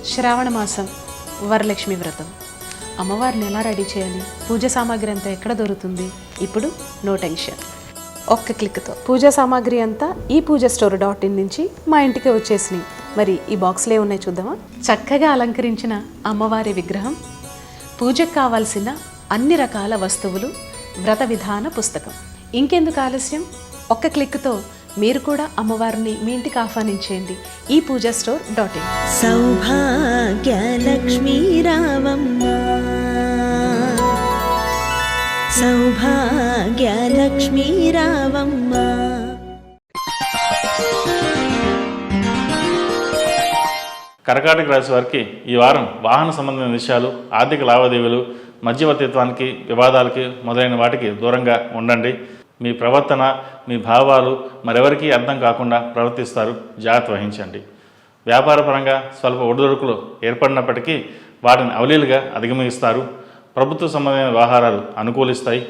శ్రావణ మాసం వరలక్ష్మి వ్రతం. అమ్మవారిని ఎలా రెడీ చేయాలి, పూజ సామాగ్రి అంతా ఎక్కడ దొరుకుతుంది? ఇప్పుడు నో టెన్షన్, ఒక్క క్లిక్తో పూజా సామాగ్రి అంతా ePoojaStore.in నుంచి మా ఇంటికి వచ్చేసినాయి. మరి ఈ బాక్స్లో ఉన్నాయి చూద్దామా? చక్కగా అలంకరించిన అమ్మవారి విగ్రహం, పూజకు కావాల్సిన అన్ని రకాల వస్తువులు, వ్రత విధాన పుస్తకం. ఇంకెందుకు ఆలస్యం, ఒక్క క్లిక్తో మీరు కూడా అమ్మవారిని మీ ఇంటికి ఆహ్వానించేయండి. ePoojaStore.in. సౌభాగ్యలక్ష్మీ రావమ్మ, సౌభాగ్యలక్ష్మీ రావమ్మ. కర్కాటక రాశి వారికి ఈ వారం వాహన సంబంధమైన విషయాలు, ఆర్థిక లావాదేవీలు, మధ్యవర్తిత్వానికి, వివాదాలకి మొదలైన వాటికి దూరంగా ఉండండి. మీ ప్రవర్తన, మీ భావాలు మరెవరికీ అర్థం కాకుండా ప్రవర్తిస్తారు, జాగ్రత్త వహించండి. వ్యాపారపరంగా స్వల్ప ఒడిదుడుకులు ఏర్పడినప్పటికీ వాటిని అవలీలుగా అధిగమిస్తారు. ప్రభుత్వ సంబంధమైన వ్యవహారాలు అనుకూలిస్తాయి.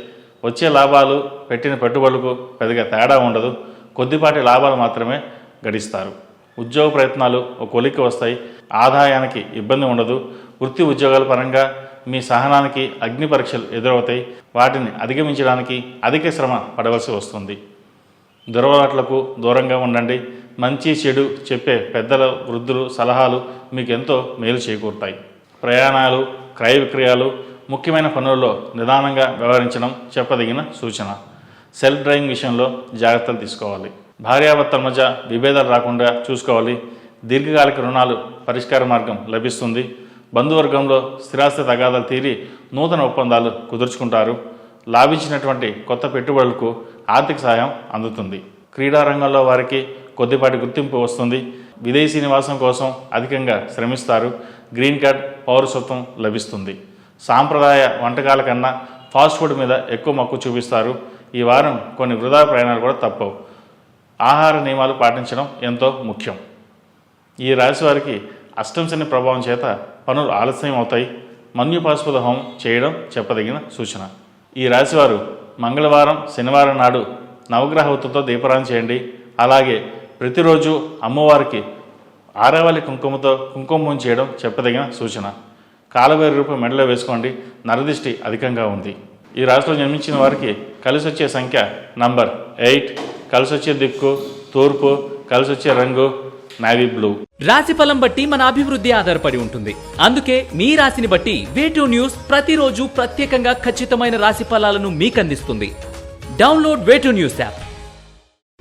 వచ్చే లాభాలు పెట్టిన పెట్టుబడులకు పెద్దగా తేడా ఉండదు. కొద్దిపాటి లాభాలు మాత్రమే గడిస్తారు. ఉద్యోగ ప్రయత్నాలు ఒక కొలిక్కి వస్తాయి. ఆదాయానికి ఇబ్బంది ఉండదు. వృత్తి ఉద్యోగాల పరంగా మీ సహనానికి అగ్ని పరీక్షలు ఎదురవుతాయి. వాటిని అధిగమించడానికి అధిక శ్రమ పడవలసి వస్తుంది. దురలవాట్లకు దూరంగా ఉండండి. మంచి చెడు చెప్పే పెద్దల, వృద్ధులు సలహాలు మీకు ఎంతో మేలు చేకూరుతాయి. ప్రయాణాలు, క్రయ విక్రయాలు, ముఖ్యమైన పనుల్లో నిదానంగా వ్యవహరించడం చెప్పదగిన సూచన. సెల్ఫ్ డ్రైవింగ్ విషయంలో జాగ్రత్తలు తీసుకోవాలి. భార్యాభర్తల మధ్య విభేదాలు రాకుండా చూసుకోవాలి. దీర్ఘకాలిక రుణాలు పరిష్కార మార్గం లభిస్తుంది. బంధువర్గంలో స్థిరాస్తి తగాదాలు తీరి నూతన ఒప్పందాలు కుదుర్చుకుంటారు. లాభించినటువంటి కొత్త పెట్టుబడులకు ఆర్థిక సహాయం అందుతుంది. క్రీడారంగంలో వారికి కొద్దిపాటి గుర్తింపు వస్తుంది. విదేశీ నివాసం కోసం అధికంగా శ్రమిస్తారు. గ్రీన్ కార్డ్, పౌరసత్వం లభిస్తుంది. సాంప్రదాయ వంటకాల కన్నా ఫాస్ట్ ఫుడ్ మీద ఎక్కువ మక్కువ చూపిస్తారు. ఈ వారం కొన్ని వృధా ప్రయాణాలు కూడా తప్పవు. ఆహార నియమాలు పాటించడం ఎంతో ముఖ్యం. ఈ రాశి వారికి అష్టమ శని ప్రభావం చేత పనులు ఆలస్యం అవుతాయి. మన్యుపాశుపత హోమం చేయడం చెప్పదగిన సూచన. ఈ రాశివారు మంగళవారం, శనివారం నాడు నవగ్రహ ఒత్తుతో దీపారాధన చేయండి. అలాగే ప్రతిరోజు అమ్మవారికి ఆరవల్లి కుంకుమతో కుంకుమ చేయడం చెప్పదగిన సూచన. కాలవేరు రూపం మెడలో వేసుకోండి. నరదిష్టి అధికంగా ఉంది. ఈ రాశిలో జన్మించిన వారికి కలిసి వచ్చే సంఖ్య నంబర్ 8, కలిసి వచ్చే దిక్కు తూర్పు, కలిసి వచ్చే రంగు నేవీ బ్లూ. రాశి ఫలం బట్టి మన అభివృద్ధి ఆధారపడి ఉంటుంది. అందుకే మీ రాశిని బట్టి V2 న్యూస్ ప్రతిరోజు ప్రత్యేకంగా ఖచ్చితమైన రాశి ఫలాలను మీకు అందిస్తుంది. Download V2 news app.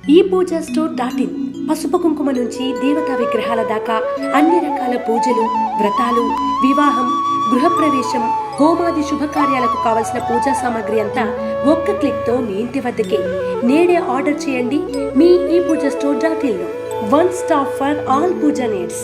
ePoojaStore.in. పసుపు కుంకుమ నుంచి దేవతా విగ్రహాల దాకా అన్ని రకాల పూజలు, వ్రతాలు, వివాహం, గృహప్రవేశం, హోమాది శుభకార్యాలకు కావలసిన పూజా సామాగ్రి అంతా ఒక్క క్లిక్తో మీ ఇంటి వద్దకే. నేడే ఆర్డర్ చేయండి మీ ePoojaStore.in లో. One stop for all puja needs.